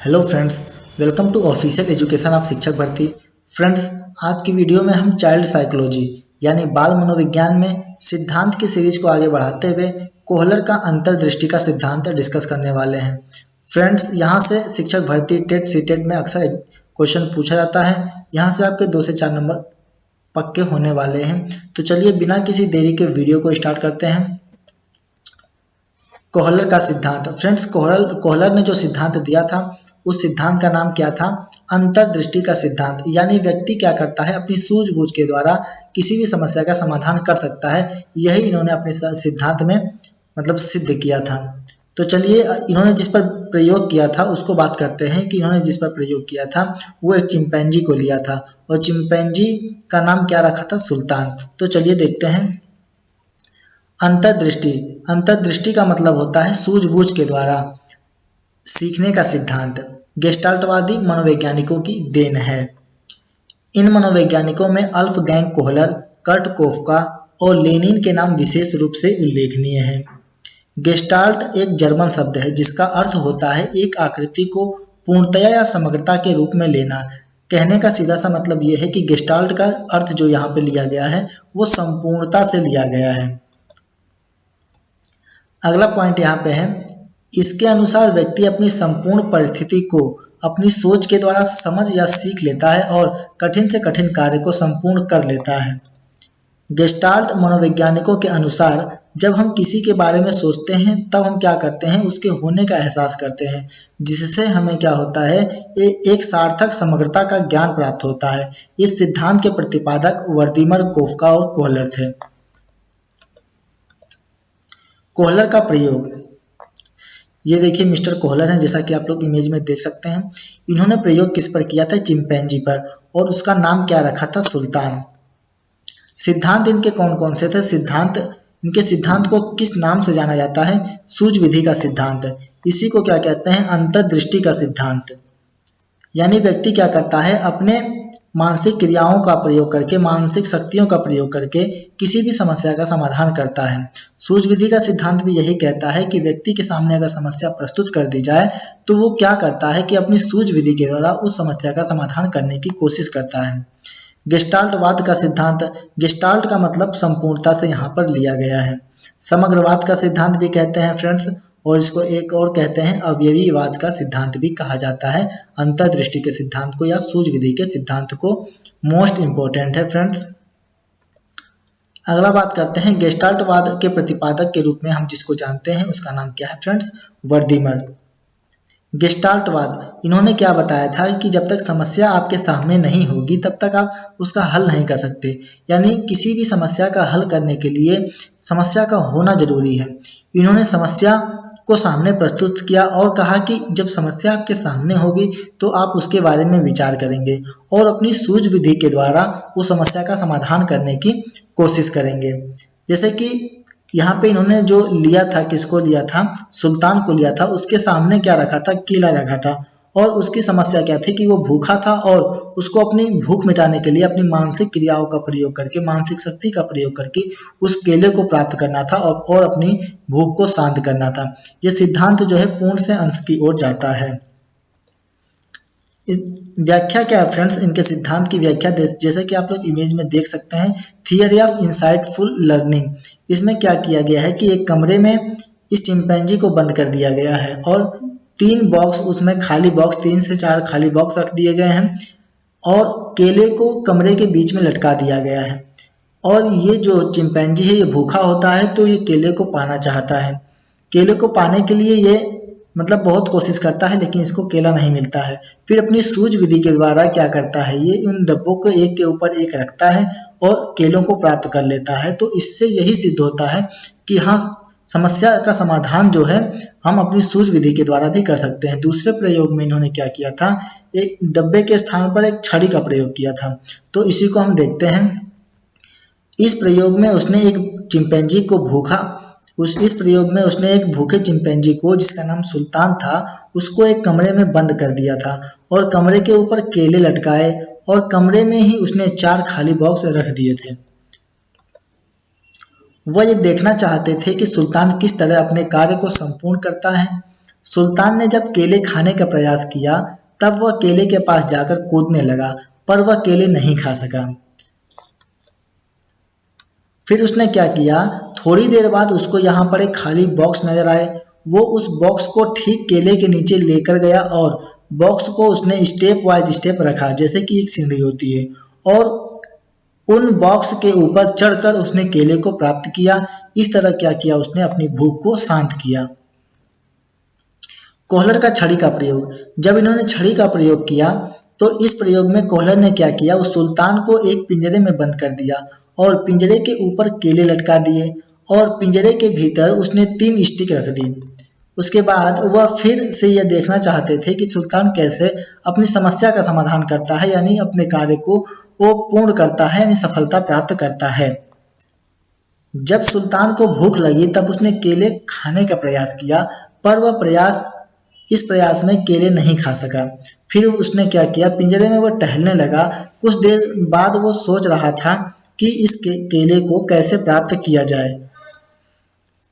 Hello friends, welcome to official education of शिक्षक भर्ती। Friends, आज की वीडियो में हम चाइल्ड साइकोलॉजी यानी बाल मनोविज्ञान में सिद्धांत की सीरीज को आगे बढ़ाते हुए कोहलर का अंतर्दृष्टि का सिद्धांत डिस्कस करने वाले हैं। फ्रेंड्स, यहाँ से शिक्षक भर्ती टेट सीटेट में अक्सर क्वेश्चन पूछा जाता है। यहाँ से आपके 2 से 4 नंबर पक्के होने वाले हैं। तो चलिए बिना किसी देरी के वीडियो को स्टार्ट करते हैं। कोहलर का सिद्धांत। फ्रेंड्स, कोहलर ने जो सिद्धांत दिया था उस सिद्धांत का नाम क्या था? अंतर्दृष्टि का सिद्धांत। यानी व्यक्ति क्या करता है, अपनी सूझबूझ के द्वारा किसी भी समस्या का समाधान कर सकता है। यही इन्होंने अपने सिद्धांत में सिद्ध किया था। तो चलिए इन्होंने जिस पर प्रयोग किया था उसको बात करते हैं कि इन्होंने जिस पर प्रयोग किया था वो एक चिंपैंजी को लिया था और चिंपैंजी का नाम क्या रखा था? सुल्तान। तो चलिए देखते हैं। अंतर्दृष्टि। अंतर्दृष्टि का मतलब होता है सूझबूझ के द्वारा सीखने का सिद्धांत। गेस्टाल्टवादी मनोवैज्ञानिकों की देन है। इन मनोवैज्ञानिकों में अल्फगैंग कोहलर, कर्ट कोफका और लेनिन के नाम विशेष रूप से उल्लेखनीय हैं। गेस्टाल्ट एक जर्मन शब्द है जिसका अर्थ होता है एक आकृति को पूर्णतया या समग्रता के रूप में लेना। कहने का सीधा सा मतलब यह है कि गेस्टाल्ट का अर्थ जो यहाँ पे लिया गया है वो संपूर्णता से लिया गया है। अगला पॉइंट यहाँ पे है, इसके अनुसार व्यक्ति अपनी संपूर्ण परिस्थिति को अपनी सोच के द्वारा समझ या सीख लेता है और कठिन से कठिन कार्य को संपूर्ण कर लेता है। गेस्टाल्ट मनोवैज्ञानिकों के अनुसार जब हम किसी के बारे में सोचते हैं तब हम क्या करते हैं, उसके होने का एहसास करते हैं, जिससे हमें क्या होता है, एक सार्थक समग्रता का ज्ञान प्राप्त होता है। इस सिद्धांत के प्रतिपादक वर्दीमर, कोफका और कोहलर थे। कोहलर का प्रयोग। ये देखिए मिस्टर कोहलर हैं, जैसा कि आप लोग इमेज में देख सकते हैं। इन्होंने प्रयोग किस पर किया था? चिंपैंजी पर, और उसका नाम क्या रखा था? सुल्तान। सिद्धांत इनके कौन कौन से थे? इनके सिद्धांत को किस नाम से जाना जाता है? सूझ विधि का सिद्धांत। इसी को क्या कहते हैं? अंतर्दृष्टि का सिद्धांत। यानी व्यक्ति क्या करता है, अपने मानसिक क्रियाओं का प्रयोग करके, मानसिक शक्तियों का प्रयोग करके किसी भी समस्या का समाधान करता है। सूझ विधि का सिद्धांत भी यही कहता है कि व्यक्ति के सामने अगर समस्या प्रस्तुत कर दी जाए तो वो क्या करता है कि अपनी सूझ विधि के द्वारा उस समस्या का समाधान करने की कोशिश करता है। गेस्टाल्टवाद का सिद्धांत। गेस्टाल्ट का मतलब संपूर्णता से यहाँ पर लिया गया है। समग्रवाद का सिद्धांत भी कहते हैं फ्रेंड्स, और इसको एक और कहते हैं अवयवीवाद का सिद्धांत भी कहा जाता है। अंतर्दृष्टि के सिद्धांत को या सूझ विधि के सिद्धांत को मोस्ट इंपॉर्टेंट है फ्रेंड्स। अगला बात करते हैं गेस्टाल्टवाद के प्रतिपादक के रूप में हम जिसको जानते हैं उसका नाम क्या है फ्रेंड्स? वर्दीमर। गेस्टाल्टवाद, इन्होंने क्या बताया था कि जब तक समस्या आपके सामने नहीं होगी तब तक आप उसका हल नहीं कर सकते। यानी किसी भी समस्या का हल करने के लिए समस्या का होना जरूरी है। इन्होंने समस्या को सामने प्रस्तुत किया और कहा कि जब समस्या आपके सामने होगी तो आप उसके बारे में विचार करेंगे और अपनी सूझ विधि के द्वारा उस समस्या का समाधान करने की कोशिश करेंगे। जैसे कि यहाँ पे इन्होंने जो लिया था, किसको लिया था? सुल्तान को लिया था। उसके सामने क्या रखा था? केला रखा था, और उसकी समस्या क्या थी कि वो भूखा था और उसको अपनी भूख मिटाने के लिए अपनी मानसिक क्रियाओं का प्रयोग करके, मानसिक शक्ति का प्रयोग करके उस केले को प्राप्त करना था और अपनी भूख को शांत करना था। ये सिद्धांत जो है पूर्ण से अंश की ओर जाता है। व्याख्या क्या है फ्रेंड्स? इनके सिद्धांत की व्याख्या जैसे कि आप लोग इमेज में देख सकते हैं, थियरी ऑफ इंसाइटफुल लर्निंग। इसमें क्या किया गया है कि एक कमरे में इस चिंपैंजी को बंद कर दिया गया है और 3 बॉक्स, उसमें खाली बॉक्स, 3 से 4 खाली बॉक्स रख दिए गए हैं और केले को कमरे के बीच में लटका दिया गया है। और ये जो चिंपैंजी है ये भूखा होता है तो ये केले को पाना चाहता है। केले को पाने के लिए ये बहुत कोशिश करता है लेकिन इसको केला नहीं मिलता है। फिर अपनी सूझ विधि के द्वारा क्या करता है, ये उन डब्बों को एक के ऊपर एक रखता है और केलों को प्राप्त कर लेता है। तो इससे यही सिद्ध होता है कि हाँ, समस्या का समाधान जो है हम अपनी सूझ विधि के द्वारा भी कर सकते हैं। दूसरे प्रयोग में इन्होंने क्या किया था, एक डब्बे के स्थान पर एक छड़ी का प्रयोग किया था। तो इसी को हम देखते हैं। इस प्रयोग में उसने एक चिंपैंजी को इस प्रयोग में उसने एक भूखे चिंपैंजी को, जिसका नाम सुल्तान था, उसको एक कमरे में बंद कर दिया था और कमरे के ऊपर केले लटकाए और कमरे में ही उसने 4 खाली बॉक्स रख दिए थे। वह ये देखना चाहते थे कि सुल्तान किस तरह अपने कार्य को संपूर्ण करता है। सुल्तान ने जब केले खाने का प्रयास किया तब वह केले के पास जाकर कूदने लगा, पर वह केले नहीं खा सका। फिर उसने क्या किया, थोड़ी देर बाद उसको यहाँ पर एक खाली बॉक्स नजर आए। वो उस बॉक्स को ठीक केले के नीचे लेकर गया और बॉक्स को उसने स्टेप वाइज स्टेप रखा, जैसे कि एक सीढ़ी होती है, और उन बॉक्स के ऊपर चढ़कर उसने केले को प्राप्त किया। इस तरह क्या किया, उसने अपनी भूख को शांत किया। कोहलर का छड़ी का प्रयोग। जब इन्होंने छड़ी का प्रयोग किया तो इस प्रयोग में कोहलर ने क्या किया, उस सुल्तान को एक पिंजरे में बंद कर दिया और पिंजरे के ऊपर केले लटका दिए और पिंजरे के भीतर उसने 3 स्टिक रख दी। उसके बाद वह फिर से यह देखना चाहते थे कि सुल्तान कैसे अपनी समस्या का समाधान करता है, यानी अपने कार्य को वो पूर्ण करता है, यानी सफलता प्राप्त करता है। जब सुल्तान को भूख लगी तब उसने केले खाने का प्रयास किया, पर वह इस प्रयास में केले नहीं खा सका। फिर उसने क्या किया, पिंजरे में वो टहलने लगा। कुछ देर बाद वो सोच रहा था कि इस केले को कैसे प्राप्त किया जाए।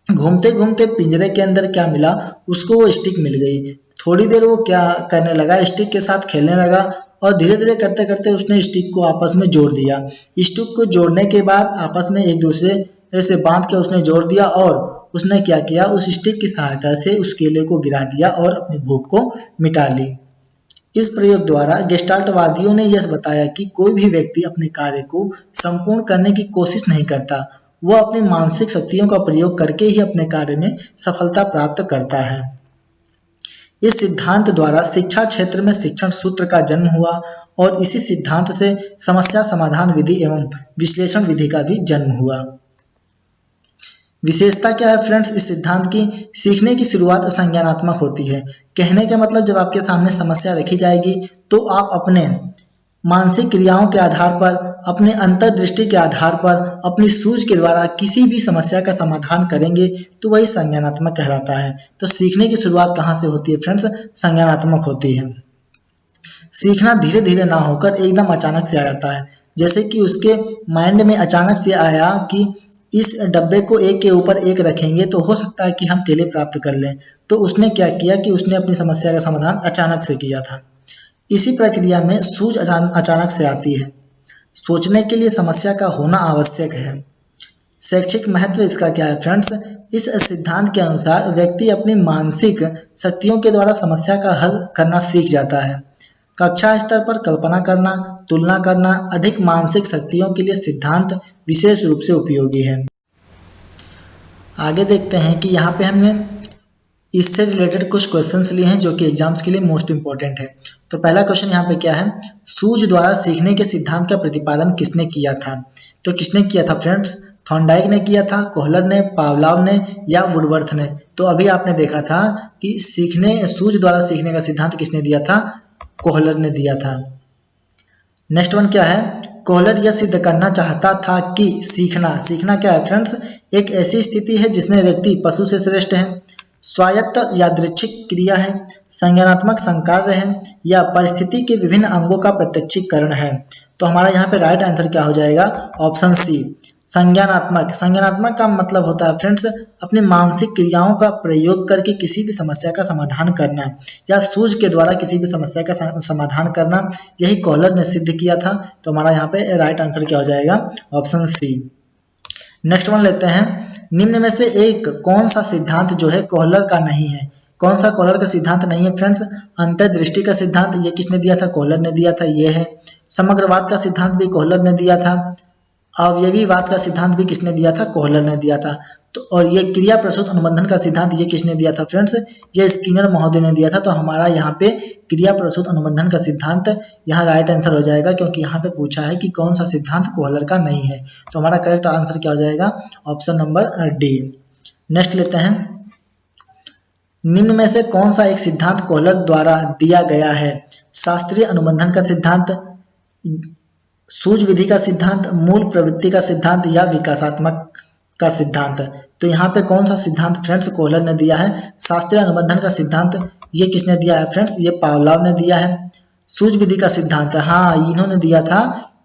घूमते घूमते पिंजरे के अंदर क्या मिला, उसको वो स्टिक मिल गई। थोड़ी देर वो क्या करने लगा, स्टिक के साथ खेलने लगा और धीरे धीरे करते करते उसने स्टिक को आपस में जोड़ दिया। स्टिक को जोड़ने के बाद आपस में एक दूसरे से बांध के उसने जोड़ दिया और उसने क्या किया, उस स्टिक की सहायता से उस केले को गिरा दिया और अपनी भूख को मिटा ली। इस प्रयोग द्वारा गेस्टाल्टवादियों ने यह बताया कि कोई भी व्यक्ति अपने कार्य को संपूर्ण करने की कोशिश नहीं करता, वह अपनी मानसिक शक्तियों का प्रयोग करके ही अपने कार्य में सफलता प्राप्त करता है। इस सिद्धांत द्वारा शिक्षा क्षेत्र में शिक्षण सूत्र का जन्म हुआ और इसी सिद्धांत से समस्या समाधान विधि एवं विश्लेषण विधि का भी जन्म हुआ। विशेषता क्या है फ्रेंड्स इस सिद्धांत की, सीखने की शुरुआत संज्ञानात्मक होती है। कहने का मतलब, जब आपके सामने समस्या रखी जाएगी तो आप अपने मानसिक क्रियाओं के आधार पर, अपने अंतर्दृष्टि के आधार पर, अपनी सूझ के द्वारा किसी भी समस्या का समाधान करेंगे तो वही संज्ञानात्मक कहलाता है। तो सीखने की शुरुआत कहाँ से होती है फ्रेंड्स, संज्ञानात्मक होती है। सीखना धीरे धीरे ना होकर एकदम अचानक से आ जाता है। जैसे कि उसके माइंड में अचानक से आया कि इस डब्बे को एक के ऊपर एक रखेंगे तो हो सकता है कि हम केले प्राप्त कर लें। तो उसने क्या किया कि उसने अपनी समस्या का समाधान अचानक से किया था। इसी प्रक्रिया में सूझ अचानक से आती है। सोचने के लिए समस्या का होना आवश्यक है। शैक्षिक महत्व इसका क्या है फ्रेंड्स, इस सिद्धांत के अनुसार व्यक्ति अपनी मानसिक शक्तियों के द्वारा समस्या का हल करना सीख जाता है। कक्षा स्तर पर कल्पना करना, तुलना करना अधिक मानसिक शक्तियों के लिए सिद्धांत विशेष रूप से उपयोगी है। आगे देखते हैं कि यहाँ पे हमने इससे रिलेटेड कुछ क्वेश्चंस लिए हैं जो कि एग्जाम्स के लिए मोस्ट इंपॉर्टेंट है। तो पहला क्वेश्चन यहाँ पे क्या है, सूझ द्वारा सीखने के सिद्धांत का प्रतिपादन किसने किया था। तो किसने किया था फ्रेंड्स, थॉर्नडाइक ने किया था, कोहलर ने, पावलोव ने या वुडवर्थ ने। तो अभी आपने देखा था कि सूझ द्वारा सीखने का सिद्धांत किसने दिया था, कोहलर ने दिया था। नेक्स्ट वन क्या है, कोहलर यह सिद्ध करना चाहता था कि सीखना क्या है फ्रेंड्स, एक ऐसी स्थिति है जिसमें व्यक्ति पशु से श्रेष्ठ है, स्वायत्त यादृच्छिक क्रिया है, संज्ञानात्मक संकार्य है या परिस्थिति के विभिन्न अंगों का प्रत्यक्षीकरण है। तो हमारा यहाँ पे राइट आंसर क्या हो जाएगा, ऑप्शन सी, संज्ञानात्मक। संज्ञानात्मक का मतलब होता है फ्रेंड्स अपनी मानसिक क्रियाओं का प्रयोग करके किसी भी समस्या का समाधान करना या सूझ के द्वारा किसी भी समस्या का समाधान करना। यही कोहलर ने सिद्ध किया था। तो हमारा यहाँ पे राइट आंसर क्या हो जाएगा, ऑप्शन सी। नेक्स्ट वन लेते हैं, निम्न में से एक कौन सा सिद्धांत जो है कोहलर का नहीं है। कौन सा कोहलर का सिद्धांत नहीं है फ्रेंड्स, अंतर्दृष्टि का सिद्धांत, ये किसने दिया था, कोहलर ने दिया था, ये है। समग्रवाद का सिद्धांत भी कोहलर ने दिया था। अवयवीवाद का सिद्धांत भी किसने दिया था, कोहलर ने दिया था। तो और ये क्रिया प्रसूत अनुबंधन का सिद्धांत ये किसने दिया था फ्रेंड्स, ये स्किनर महोदय ने दिया था। तो हमारा यहाँ पे क्रिया प्रसूत अनुबंधन का सिद्धांत यहाँ राइट आंसर हो जाएगा, क्योंकि यहाँ पे पूछा है कि कौन सा सिद्धांत कोहलर का नहीं है। तो हमारा करेक्ट आंसर क्या हो जाएगा, ऑप्शन नंबर डी। नेक्स्ट लेते हैं, निम्न में से कौन सा एक सिद्धांत कोहलर द्वारा दिया गया है, शास्त्रीय अनुबंधन का सिद्धांत, सूझ विधि का सिद्धांत, मूल प्रवृत्ति का सिद्धांत या विकासात्मक का सिद्धांत। तो यहाँ पे कौन सा सिद्धांत फ्रेंड्स कोहलर ने दिया है, शास्त्रीय अनुबंधन का सिद्धांत, ये किसने दिया है फ्रेंड्स, ये पावलोव ने दिया है। सूझ विधि का सिद्धांत, हाँ इन्होंने दिया था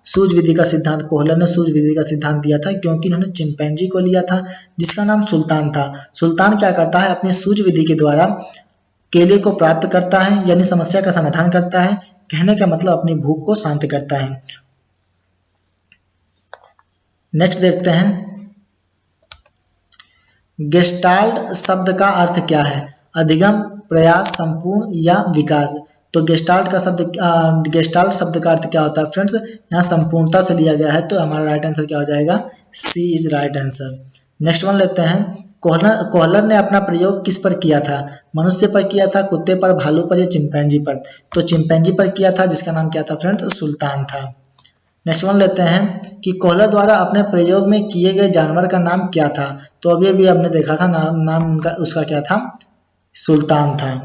सूझ विधि का सिद्धांत, कोहलर ने सूझ विधि का सिद्धांत दिया था, क्योंकि इन्होंने चिंपैंजी को लिया था जिसका नाम सुल्तान था। सुल्तान क्या करता है, अपनी सूझ विधि के द्वारा केले को प्राप्त करता है, यानी समस्या का समाधान करता है। कहने का मतलब अपनी भूख को शांत करता है। नेक्स्ट देखते हैं, गेस्टाल्ट शब्द का अर्थ क्या है? अधिगम, प्रयास, संपूर्ण या विकास। तो गेस्टाल्ट शब्द का अर्थ क्या होता है फ्रेंड्स? यहाँ संपूर्णता से लिया गया है, तो हमारा राइट आंसर क्या हो जाएगा? C is right answer. Next one लेते हैं, कोहलर ने अपना प्रयोग किस पर किया था? मनुष्य पर किया था, कुत्ते पर, भालू पर या चिंपैंजी पर? तो चिंपैंजी पर किया था, जिसका नाम क्या था फ्रेंड्स? सुल्तान था। नेक्स्ट वन लेते हैं कि कोहलर द्वारा अपने प्रयोग में किए गए जानवर का नाम क्या था? तो अभी हमने देखा था, नाम उनका उसका क्या था? सुल्तान था।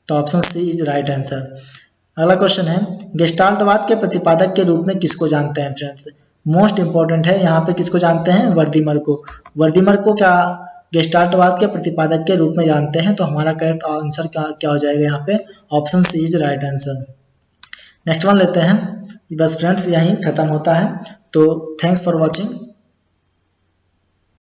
तो option C is right answer. अगला क्वेश्चन है, गेस्टाल्टवाद के प्रतिपादक के रूप में किसको जानते हैं फ्रेंड्स? मोस्ट इंपॉर्टेंट है, यहाँ पे किसको जानते हैं? वर्दीमर को। वर्दीमर को क्या गेस्टाल्टवाद के प्रतिपादक के रूप में जानते हैं? तो हमारा करेक्ट आंसर क्या हो जाएगा यहाँ पे? Option C is right answer. Next one लेते हैं। बस फ्रेंड्स यहीं खत्म होता है, तो थैंक्स फॉर वॉचिंग।